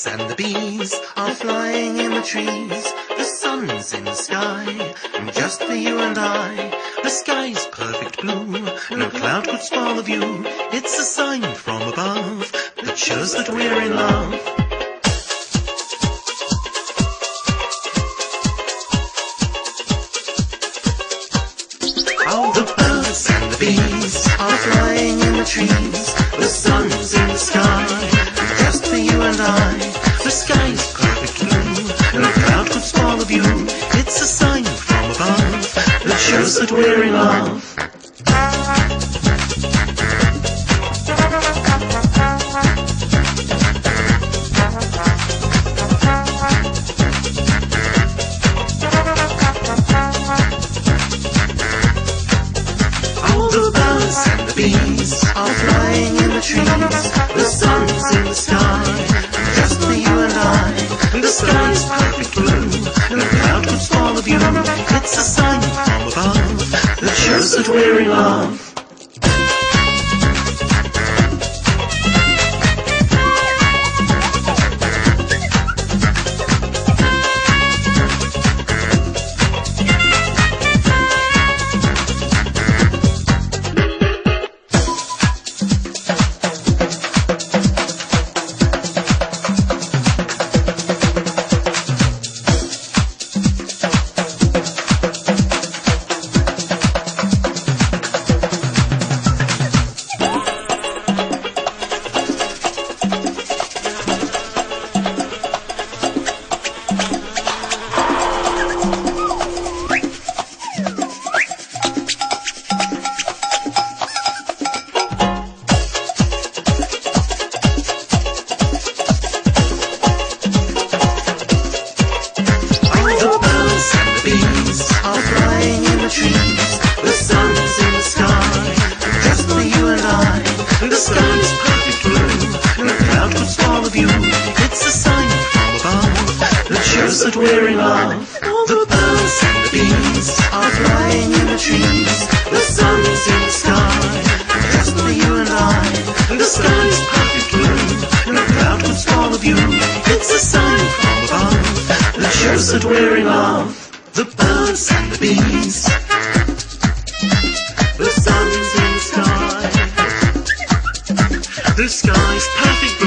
birds and the bees are flying in the trees. The sun's in the sky, and just for you and I. The sky's perfect blue, no cloud could spoil the view. It's a sign from above that shows that we're in love. All the birds and the bees are flying in the trees. The sun's in the sky, just for you and I. The sky's perfect blue, no cloud could spoil the view. It's a sign from above that shows that we're in love. And the bees are flying in the trees. The sun's in the sky, just for you and I. The sky's perfect blue, no cloud could spoil the view. It's a sign from above that shows that we're in love. Are flying in the trees. The sun's in the sky, just for you and I. The sky's perfect blue, no cloud could spoil the view. It's a sign from above that shows that we're in love. The birds and the bees are flying in the trees. The sun's in the sky, just for you and I. The sky's perfect blue, no cloud could spoil the view. It's a sign from above that shows that we're in love. The birds and the bees, the sun's in the sky, the sky's perfect